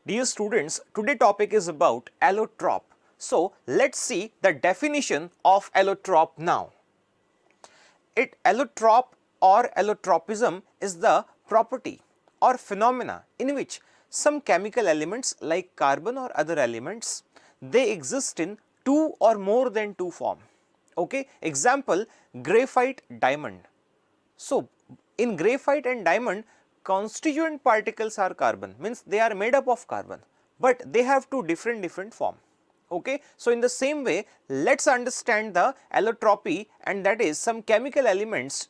Dear students, today topic is about allotrope. So let's see the definition of allotrope now. Allotrope or allotropism is the property or phenomena in which some chemical elements like carbon or other elements, they exist in two or more than two form. Okay, example graphite, diamond. So in graphite and diamond, constituent particles are carbon, means they are made up of carbon, but they have two different form. Okay. So in the same way, let us understand the allotropy, and that is some chemical elements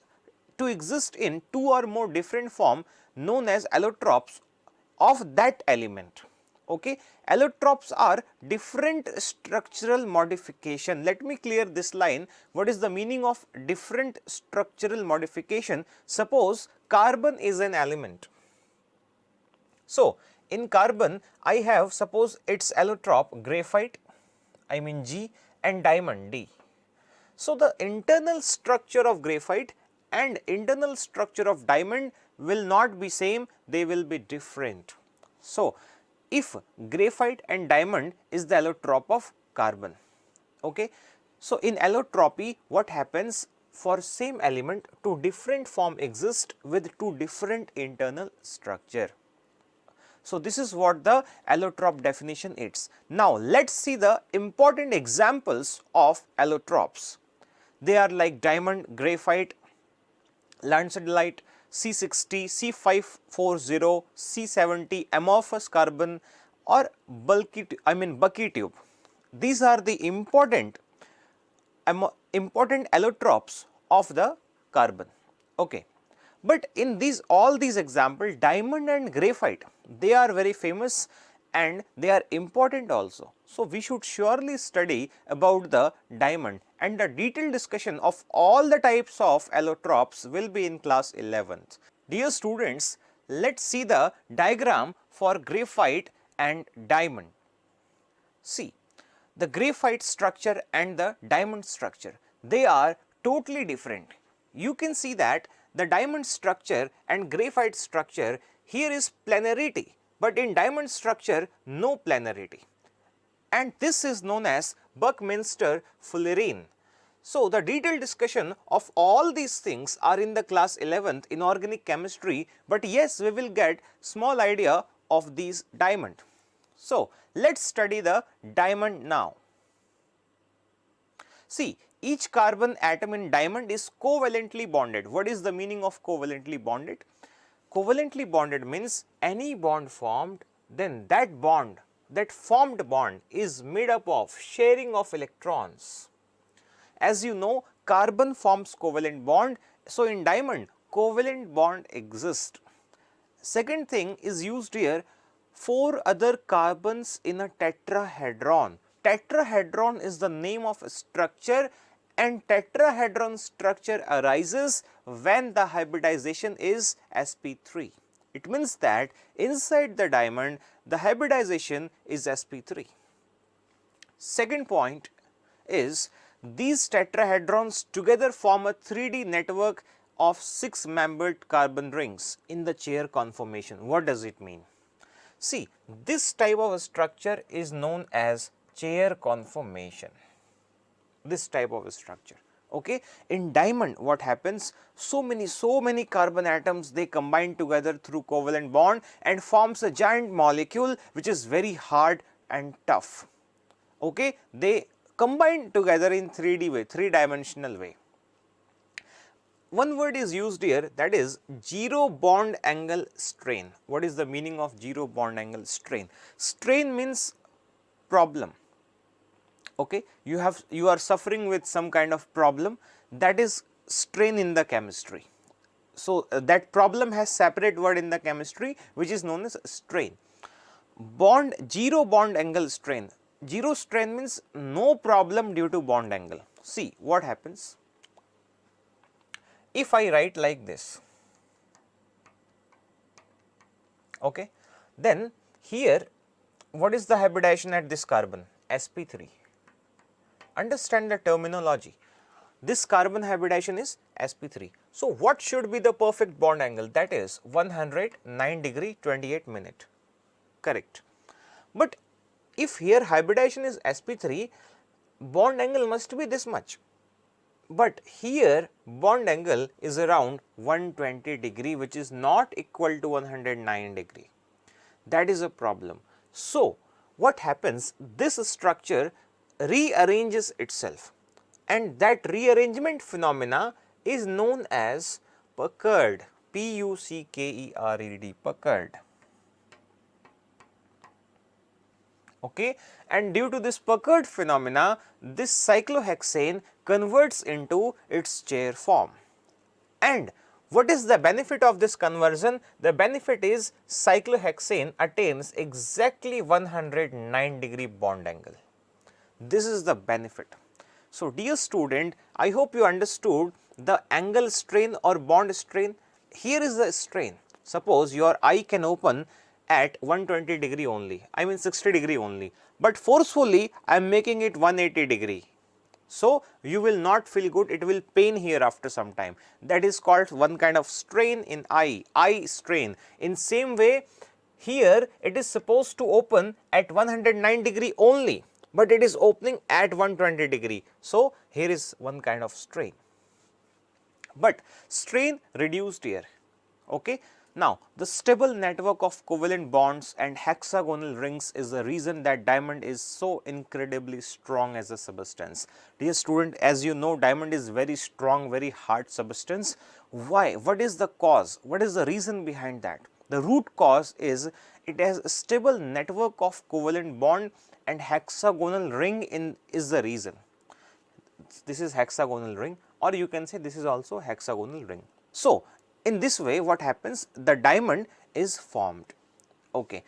to exist in two or more different form known as allotropes of that element. Okay. Allotropes are different structural modification. Let me clear this line. What is the meaning of different structural modification? Suppose carbon is an element. So in carbon I have, suppose its allotrope graphite, I mean G, and diamond D. So the internal structure of graphite and internal structure of diamond will not be same, they will be different. So if graphite and diamond is the allotrope of carbon. Okay. So in allotropy, what happens? For same element, two different form exist with two different internal structure. So this is what the allotrope definition is. Now let us see the important examples of allotropes. They are like diamond, graphite, lanthanide, C60, C540, C70, amorphous carbon, or bucky tube. These are the important allotropes of the carbon. Okay. But in all these examples, diamond and graphite, they are very famous and they are important also. So we should surely study about the diamond, and the detailed discussion of all the types of allotropes will be in class 11th. Dear students, let us see the diagram for graphite and diamond. See, the graphite structure and the diamond structure, they are totally different. You can see that the diamond structure and graphite structure, here is planarity, but in diamond structure no planarity, and this is known as Buckminster Fullerene. So the detailed discussion of all these things are in the class 11th inorganic chemistry, but yes, we will get small idea of these diamond. So let us study the diamond now. See, each carbon atom in diamond is covalently bonded. What is the meaning of covalently bonded? Covalently bonded means any bond formed, then that bond, that formed bond is made up of sharing of electrons. As you know, carbon forms covalent bond, so in diamond covalent bond exists. Second thing is used here, 4 other carbons in a tetrahedron. Tetrahedron is the name of a structure, and tetrahedron structure arises when the hybridization is sp3. It means that inside the diamond the hybridization is sp3. Second point is, these tetrahedrons together form a 3D network of 6 membered carbon rings in the chair conformation. What does it mean? See, this type of a structure is known as chair conformation. This type of a structure. Okay. In diamond, what happens? So many carbon atoms, they combine together through covalent bond and forms a giant molecule which is very hard and tough. Okay. They combine together in 3D way, 3-dimensional way. One word is used here, that is zero bond angle strain. What is the meaning of zero bond angle strain? Strain means problem. Okay, you are suffering with some kind of problem, that is strain in the chemistry. So that problem has separate word in the chemistry which is known as strain. Zero bond angle strain. Zero strain means no problem due to bond angle. See what happens. If I write like this, okay, then here what is the hybridization at this carbon? sp3. Understand the terminology. This carbon hybridization is sp3. So what should be the perfect bond angle? That is 109 degree 28 minute. Correct. But if here hybridization is sp3, bond angle must be this much, but here bond angle is around 120 degree, which is not equal to 109 degree. That is a problem. So, what happens, this structure rearranges itself, and that rearrangement phenomena is known as puckered, P-U-C-K-E-R-E-D, puckered. Okay, and due to this puckered phenomena, this cyclohexane converts into its chair form. And what is the benefit of this conversion? The benefit is cyclohexane attains exactly 109 degree bond angle. This is the benefit. So, dear student, I hope you understood the angle strain or bond strain. Here is the strain. Suppose your eye can open at 120 degree only, I mean 60 degree only, but forcefully I am making it 180 degree. So, you will not feel good, it will pain here after some time. That is called one kind of strain in eye strain. In same way, here it is supposed to open at 109 degree only, but it is opening at 120 degree. So, here is one kind of strain, but strain reduced here. Okay. Now, the stable network of covalent bonds and hexagonal rings is the reason that diamond is so incredibly strong as a substance. Dear student, as you know, diamond is very strong, very hard substance. Why? What is the cause? What is the reason behind that? The root cause is it has a stable network of covalent bond and hexagonal ring is the reason. This is hexagonal ring, or you can say this is also hexagonal ring. So, in this way what happens, the diamond is formed. Okay.